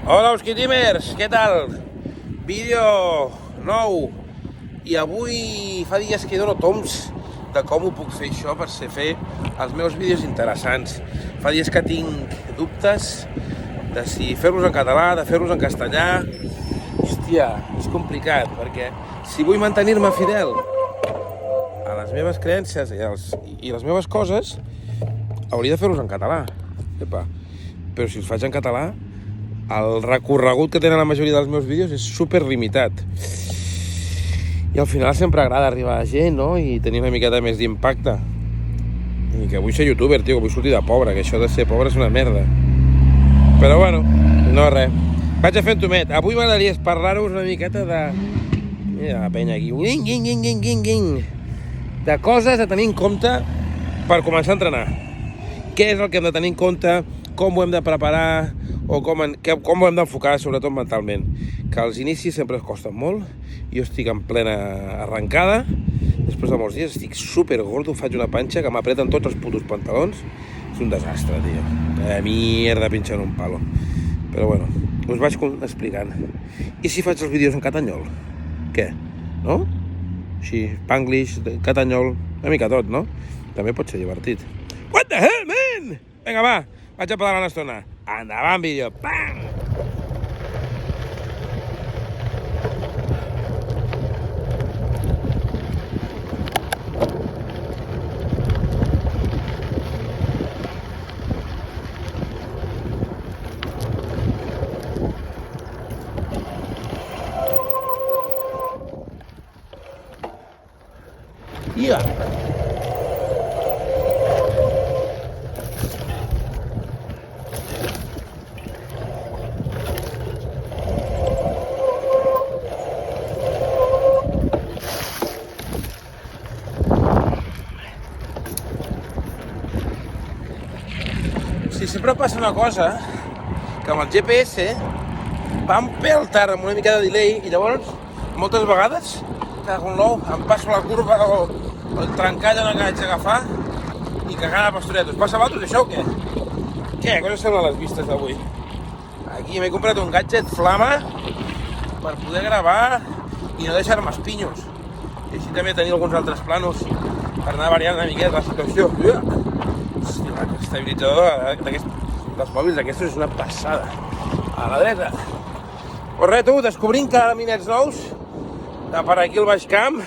Hola, Usquitimers, què tal? Vídeo nou. I avui fa dies que dono toms de com ho puc fer això per fer els meus vídeos interessants. Fa dies que tinc dubtes de si fer-los en català, de fer-los en castellà. Hòstia, és complicat, perquè si vull mantenir-me fidel a les meves creences i les meves coses, hauria de fer-los en català. Epa. Però si els faig en català, el recorregut que tenen la majoria dels meus vídeos és super limitat. I al final sempre agrada arribar a gent, no? I tenir una miqueta més d'impacte. I que vull ser youtuber, tio, que vull sortir de pobre, que això de ser pobre és una merda. Però bueno, no res. Vaig a fer un tomet. Avui m'agradaria parlar-vos una miqueta de... Mira la penya aquí. De coses a tenir en compte per començar a entrenar. Què és el que hem de tenir en compte, com ho hem de preparar, o com ho hem d'enfocar, sobretot mentalment. Que els inicis sempre es costen molt. Jo estic en plena arrencada. Després de molts dies estic super gordo, faig una panxa que m'apreten tots els putos pantalons. És un desastre, tio. Mierda, pinxant un palo. Però bueno, us vaig explicant. I si faig els vídeos en catanyol? Què? No? Així, panglish, catanyol, una mica tot, no? També pot ser divertit. What the hell, man? Vinga, va, vaig a pedalar una estona. Endavant, vídeo. Pam! Yeah. Sí, sempre passa una cosa, que amb el GPS va un pèl tard, amb una mica de delay, i llavors, moltes vegades, cago en l'ou, em passo la curva o el trencall on que haig d'agafar i cagant a pastoretes. Us passa a vosaltres això o què? Què? Què us semblen les vistes d'avui? Aquí m'he comprat un gadget flama per poder gravar i no deixar-me espinyos. I així també tenir alguns altres planos per anar variant una miqueta la situació. Hòstia, l'estabilitzador dels mòbils d'aquestos és una passada. A la dreta. Pues res, tu, descobrint caminets nous de per aquí al Baix Camp,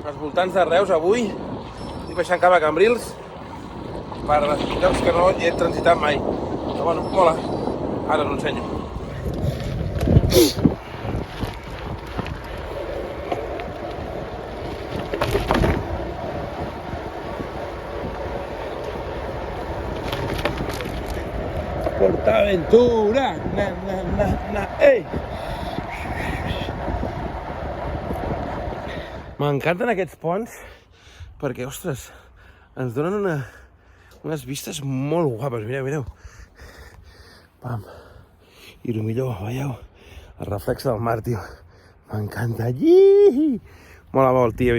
als voltants de Reus avui. Estic baixant cap a Cambrils per llocs que no hi he transitat mai. Però bueno, mola. Ara us ho ensenyo. PortAventura, ei! M'encanten aquests ponts perquè, ostres, ens donen unes vistes molt guapes. Mireu. Pam. I el millor, veieu? El reflex del mar, tio. M'encanta. Mola molt, tio.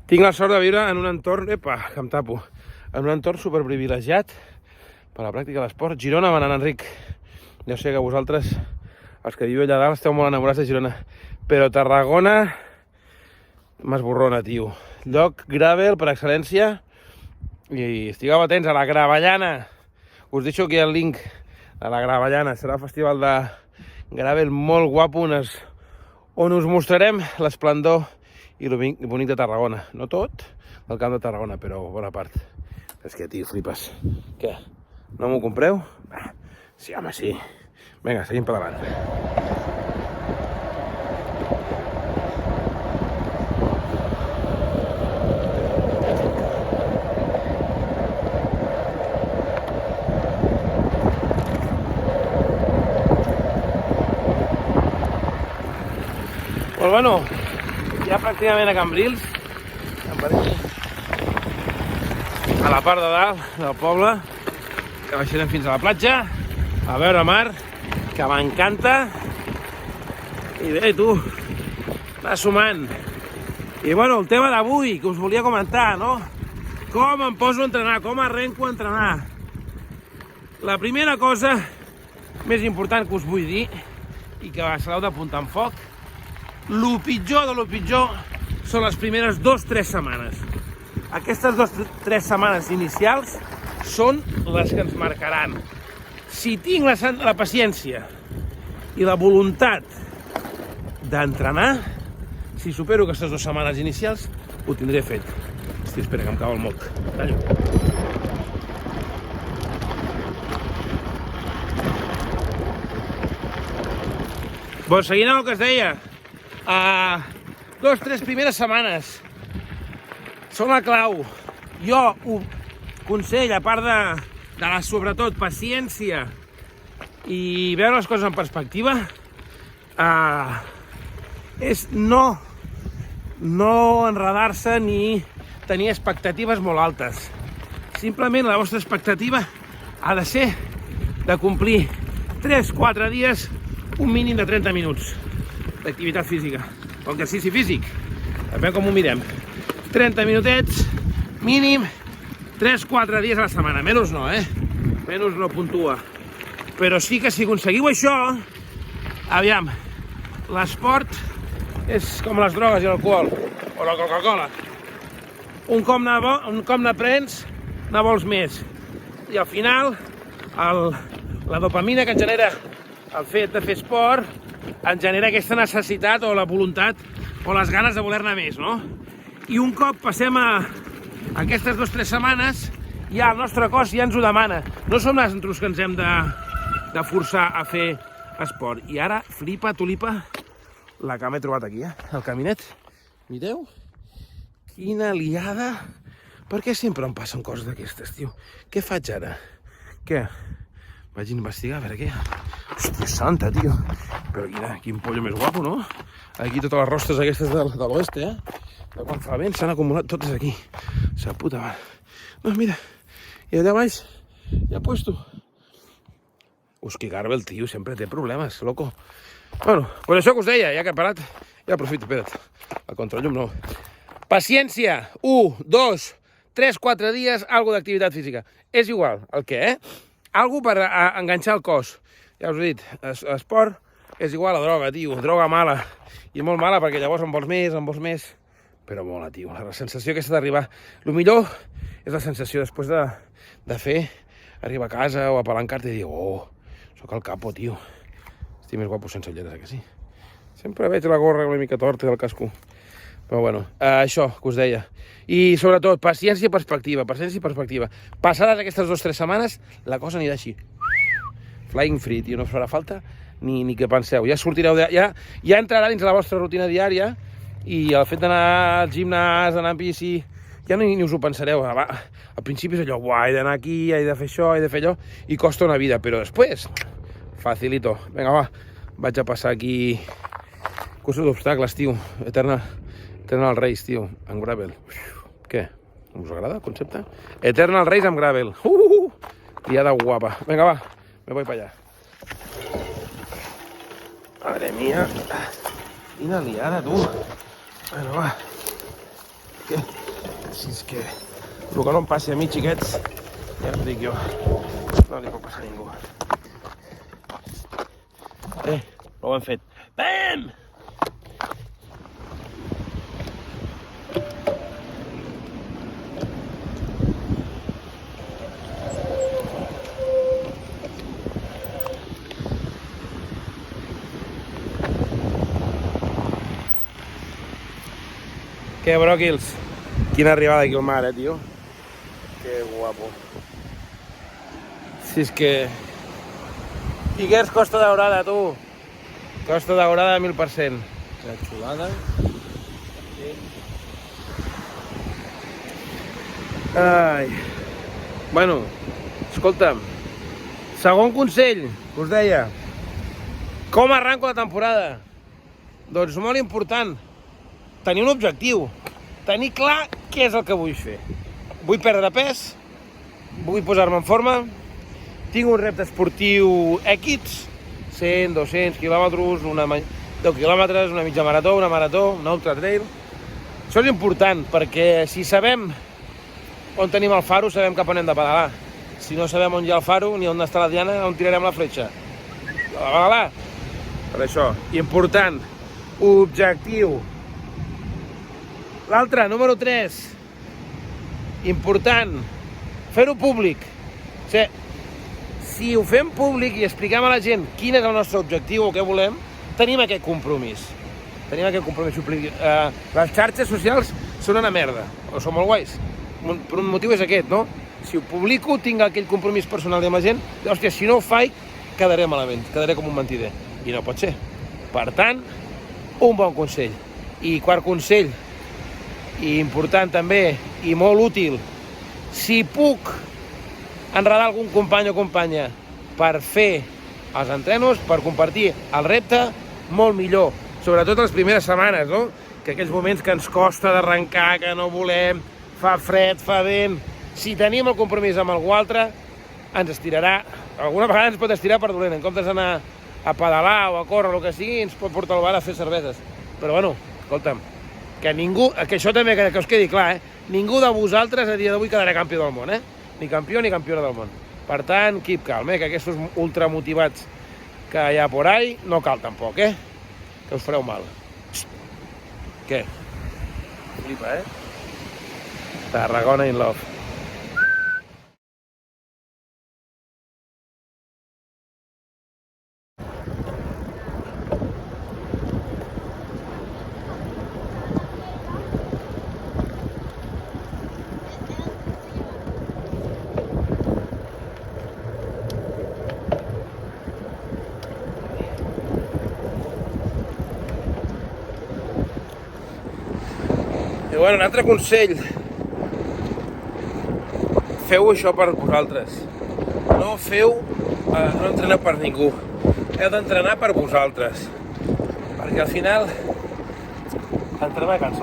Tinc la sort de viure en un entorn... Epa, que em tapo. En un entorn superprivilegiat per a la pràctica de l'esport. Girona, Manant Enric. Ja sé que vosaltres, els que viveu allà dalt, esteu molt enamorats de Girona. Però Tarragona m'esborrona, tio. Lloc gravel per excel·lència. I estigueu atents a la Gravellana. Us deixo aquí el link a la Gravellana. Serà un festival de gravel molt guapo on us mostrarem l'esplendor i el bonic de Tarragona. No tot el camp de Tarragona, però bona part. És que, tio, flipes. Què? No m'ho compreu? Sí, home, sí. Vinga, seguim pedalant. Pues bueno, ja pràcticament a Cambrils, a la part de dalt del poble, que baixarem fins a la platja, a veure mar, que m'encanta. I bé, tu, va sumant. I bueno, el tema d'avui, que us volia comentar, no? Com em poso a entrenar, com arrenco a entrenar. La primera cosa més important que us vull dir, i que se l'heu d'apuntar en foc, lo pitjor de lo pitjor són les primeres 2-3 setmanes. Aquestes 2-3 setmanes inicials són les que ens marcaran. Si tinc la paciència i la voluntat d'entrenar, si supero aquestes 2 setmanes inicials, ho tindré fet. Hosti, espera, que em cau el moc. Tallo. Doncs seguint amb el que es deia, 2-3 primeres setmanes són la clau. Jo ho consell, a part de la, sobretot, paciència i veure les coses en perspectiva, és no enredar-se ni tenir expectatives molt altes. Simplement la vostra expectativa ha de ser de complir 3-4 dies un mínim de 30 minuts d'activitat física o exercici físic, depèn com ho mirem. 30 minutets mínim 3-4 dies a la setmana, menys no, menys no puntua. Però sí que si aconseguiu això, aviam, l'esport és com les drogues i l'alcohol, o la Coca-Cola. Un cop n'aprens, ne vols més. I al final, la dopamina que ens genera el fet de fer esport, ens genera aquesta necessitat o la voluntat o les ganes de voler-ne més, no? I un cop passem a aquestes 2-3 setmanes, ja el nostre cos ja ens ho demana. No som nosaltres que ens hem de forçar a fer esport. I ara, flipa, tulipa, la que m'he trobat aquí, el caminet. Mireu? Quina liada. Per què sempre em passen coses d'aquestes, tio? Què faig ara? Què? Vaig investigar, a veure què. Hòstia santa, tio. Però quin pollo més guapo, no? Aquí totes les rostes aquestes de l'oest, de quan fa vent, s'han acumulat totes aquí. Sa puta mare. No, mira. I allà baix hi ha puesto. Hòstia, Garbel, tio, sempre té problemes, loco. Bueno, pues això que us deia, ja que he parat, ja aprofito, espera't. El contrallum no. Paciència. 1, 2, 3, 4 dies, algo d'activitat física. És igual, el què, Algo per enganxar el cos. Ja us he dit, esport és igual a droga, tio. Droga mala. I molt mala perquè llavors en vols més. Però mola, tio. La sensació aquesta d'arribar. El millor és la sensació després de fer, arribar a casa o apalancar-te i dir, sóc el capo, tio. Estic més guapo sense ulleres, que sí? Sempre veig la gorra una mica torta del casco. Però bueno, això que us deia. I sobretot, paciència i perspectiva. Passades aquestes 2-3 setmanes, la cosa anirà així. Flying free, tio, no us farà falta ni que penseu. Ja sortireu, ja entrarà dins la vostra rutina diària i el fet d'anar al gimnàs, d'anar en bici, ja ni us ho pensareu. Al principi és allò, he d'anar aquí, he de fer això, he de fer allò, i costa una vida, però després, facilito. Vinga, va, vaig a passar aquí cursos d'obstacles, tio, Eternal Race, tio, amb gravel. Què? Us agrada el concepte? Eternal Race amb gravel. Liada guapa. Vinga, va, me voy para allá. Madre mía. Quina liada, tu. Bueno, va. Què? Si és que el que no em passi a mi, xiquets, ja us dic jo. No li pot passar a ningú. Ho hem fet. Bam! Què, bròquils? Quina arribada aquí al mar, tio? Que guapo. Si és que... Figuers, Costa Daurada, tu. Costa Daurada 1000%. La xulada. Ai. Bueno, escolta'm. Segon consell, us deia. Com arranco la temporada? Doncs molt important. Tenir un objectiu, tenir clar què és el que vull fer. Vull perdre pes, vull posar-me en forma, tinc un repte esportiu X, 100, 200 quilòmetres, 10 quilòmetres, una mitja marató, una marató, una ultra trail. Això és important perquè si sabem on tenim el faro, sabem cap on hem de pedalar. Si no sabem on hi ha el faro ni on està la diana, on tirarem la fletxa. Per això, important, objectiu. L'altre, número 3, important, fer-ho públic. O sigui, si ho fem públic i expliquem a la gent quin és el nostre objectiu o què volem, tenim aquest compromís. Les xarxes socials són una merda, o són molt guais. Per un motiu és aquest, no? Si ho publico, tinc aquell compromís personal amb la gent, i, hòstia, si no ho faig, quedaré malament, quedaré com un mentider. I no pot ser. Per tant, un bon consell. I quart consell, i important també, i molt útil, si puc enredar algun company o companya per fer els entrenos, per compartir el repte, molt millor. Sobretot les primeres setmanes, no? Que aquells moments que ens costa d'arrencar, que no volem, fa fred, fa vent. Si tenim el compromís amb algú altre, ens estirarà. Alguna vegada ens pot estirar per dolent. En comptes d'anar a pedalar o a córrer o el que sigui, ens pot portar al bar a fer cerveses. Però bueno, escolta'm, que ningú, que això també que us quedi clar, ningú de vosaltres a dia d'avui quedarà campió del món, ni campió ni campiona del món. Per tant, keep calm, que aquests ultramotivats que hi ha por ahí no cal tampoc, que us fareu mal. Què? Flipa, Tarragona in love. I bueno, un altre consell. Feu això per vosaltres. No entreneu per ningú. Heu d'entrenar per vosaltres. Perquè al final entrenar cansa.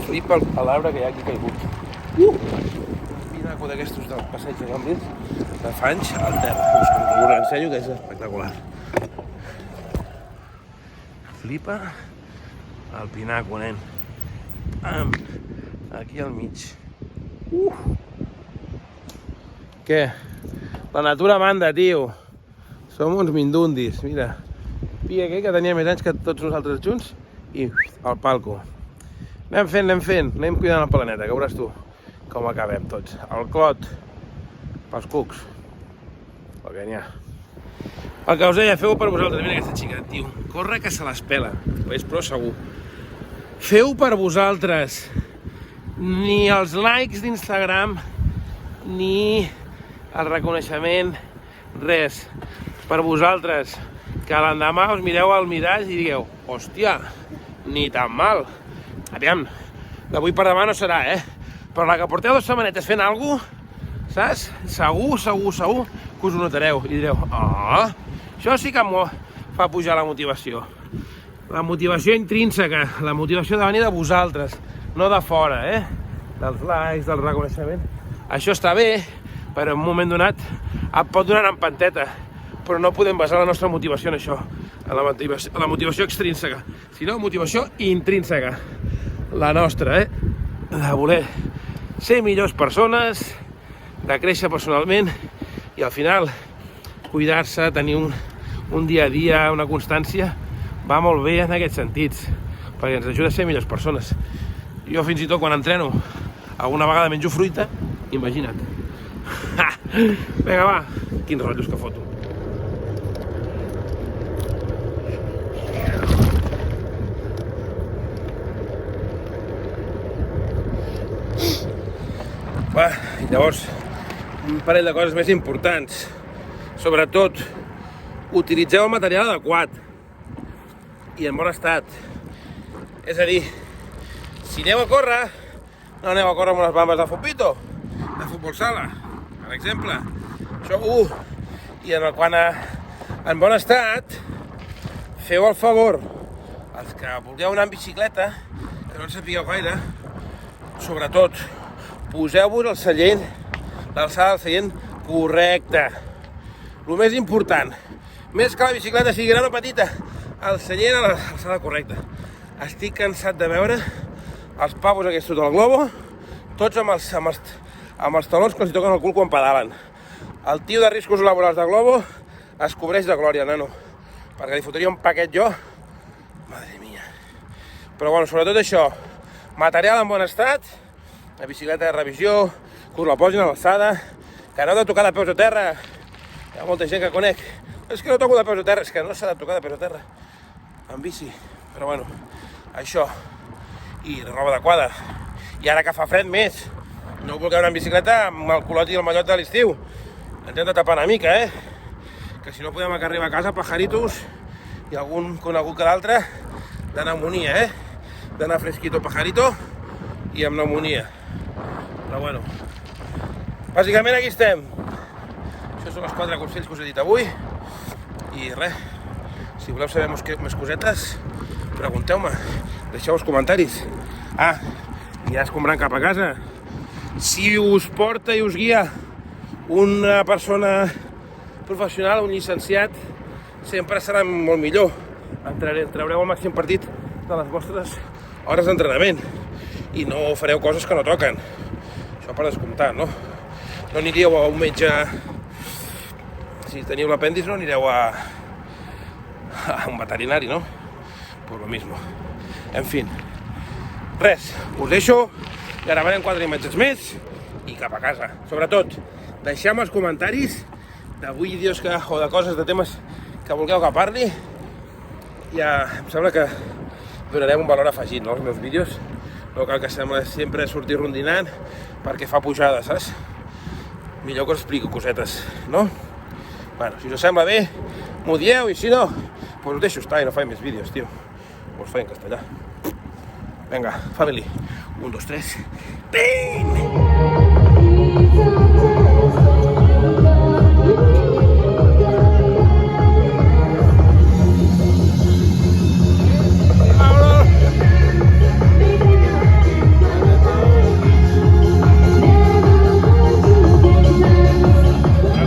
Flipa l'arbre que hi ha aquí caigut. Pinaco d'aquestos del passeig de Cambrils, de fanys al terra. Us l'ensenyo, que és espectacular. Flipa el pinaco, nen. Aquí al mig. Què? La natura manda, tio. Som uns mindundis, mira. Pia aquell que tenia més anys que tots nosaltres junts i al palco. Anem fent, anem cuidant el planeta, que veuràs tu com acabem tots. El clot, pels cucs, el que n'hi ha. El que us deia, feu-ho per vosaltres. Mira aquesta xica, tio. Corre que se les pela, és prou segur. Feu per vosaltres. Ni els likes d'Instagram, ni el reconeixement, res. Per vosaltres. Que l'endemà us mireu al mirall i digueu, hòstia, ni tan mal. Aviam, d'avui per demà no serà, Però la que porteu 2 setmanetes fent alguna cosa, saps? Segur que us ho notareu. I direu, això sí que m'ho fa pujar la motivació. La motivació intrínseca, la motivació de venir de vosaltres, no de fora, dels likes, del reconeixement. Això està bé, però en un moment donat et pot donar una empanteta, però no podem basar la nostra motivació en això, en la motivació extrínseca, sinó motivació intrínseca, la nostra, de voler ser millors persones, de créixer personalment i al final cuidar-se, tenir un dia a dia, una constància, va molt bé en aquests sentits, perquè ens ajuda a ser millors persones. Jo fins i tot quan entreno alguna vegada menjo fruita, imagina't. Vinga, va, quins rotllos que foto. Va, llavors, un parell de coses més importants. Sobretot, utilitzeu el material adequat i en bon estat. És a dir, si aneu a córrer, no aneu a córrer amb unes bambes de futbito, de futbol sala, per exemple. Això, I quan en bon estat, feu el favor, els que vulgueu anar en bicicleta, que no en sapigueu gaire, sobretot, poseu-vos el seient, l'alçada del seient correcta. El més important, més que la bicicleta sigui gran o petita, el seient a l'alçada correcta. Estic cansat de veure els pavos aquests del globo, tots amb els talons que els toquen el cul quan pedalen. El tio de riscos laborals de globo es cobreix de glòria, nano. Perquè li fotria un paquet jo. Madre mia. Però bueno, sobretot això. Material en bon estat. La bicicleta de revisió. Que us la posin a l'alçada. Que no heu de tocar de peus a terra. Hi ha molta gent que conec. És que no toco de peus a terra. És que no s'ha de tocar de peus a terra. En bici. Però bueno, això. I roba adequada. I ara que fa fred més. No us voleu anar en bicicleta amb el culot i el mallot de l'estiu. Ens hem de tapar una mica, que si no podem arribar a casa pajaritos i algun conegut que l'altre de pneumònia, d'anar fresquito pajarito i amb pneumònia. Però bueno, bàsicament aquí estem. Això són els 4 consells que us he dit avui i res, si voleu saber més cosetes pregunteu-me, deixeu els comentaris. I ja escombrant cap a casa, si us porta i us guia una persona professional, un llicenciat, sempre serà molt millor. Traureu el màxim partit de les vostres hores d'entrenament i no fareu coses que no toquen. Això per descomptat, no? No anireu a un metge... Si teniu l'apèndix no anireu a un veterinari, no? Pues lo mismo. En fin. Res, us deixo, gravarem 4 imatges més i cap a casa. Sobretot, deixeu-me els comentaris de vídeos o de coses, de temes que vulgueu que parli. Ja em sembla que donarem un valor afegit, no, als meus vídeos. No cal que sembla sempre sortir rondinant perquè fa pujada, saps? Millor que us explico cosetes, no? Bueno, si us sembla bé, m'ho dieu i si no, pues us deixo estar i no faig més vídeos, tio. Us faig en castellà. Venga, family. 1, 2, 3. ¡Ping!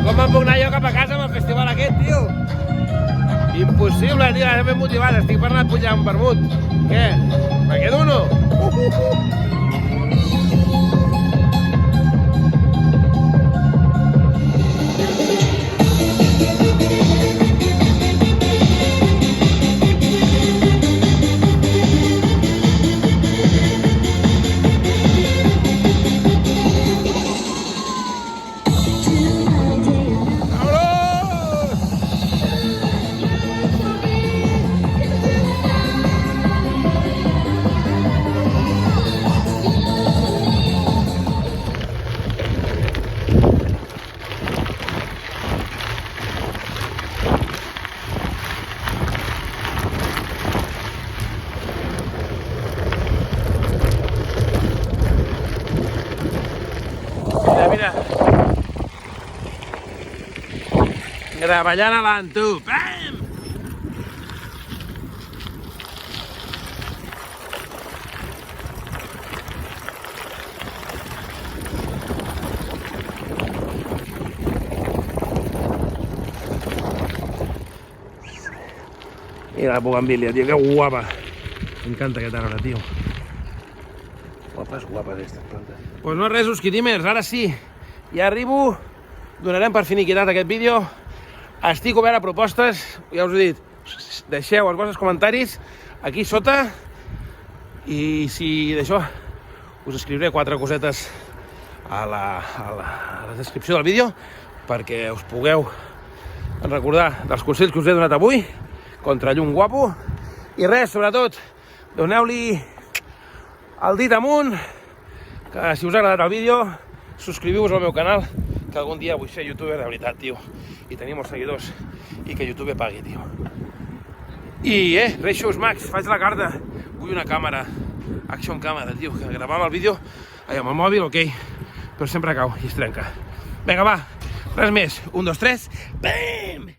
Com em puc anar jo cap a casa amb el festival aquest, tio? Impossible, tio, ara ben motivat, estic per anar a pujar un vermut. Què? Me quedo uno? Mira. Treballant avant, tu. Bam! Mira la bugambilia, tío, qué guapa. Me encanta aquest arbre, tío. Guapes aquestes plantes. Pues no res, Usquitimers, ara sí. Ja arribo, donarem per finiquitat aquest vídeo. Estic obert a propostes, ja us he dit, deixeu els vostres comentaris aquí sota i si d'això us escriuré 4 cosetes a la descripció del vídeo perquè us pugueu recordar dels consells que us he donat avui contra llum guapo i res, sobretot, doneu-li el dit amunt, que si us ha agradat el vídeo subscriviu-vos al meu canal, que algun dia vull ser youtuber de veritat, tio, i tenir molts seguidors, i que YouTube pagui, tio. I, Reixos Max, faig la carta, vull una càmera, action càmera, tio, que gravar amb el vídeo, amb el mòbil, ok, però sempre cau i es trenca. Vinga, va, res més, 1, 2, 3, bam!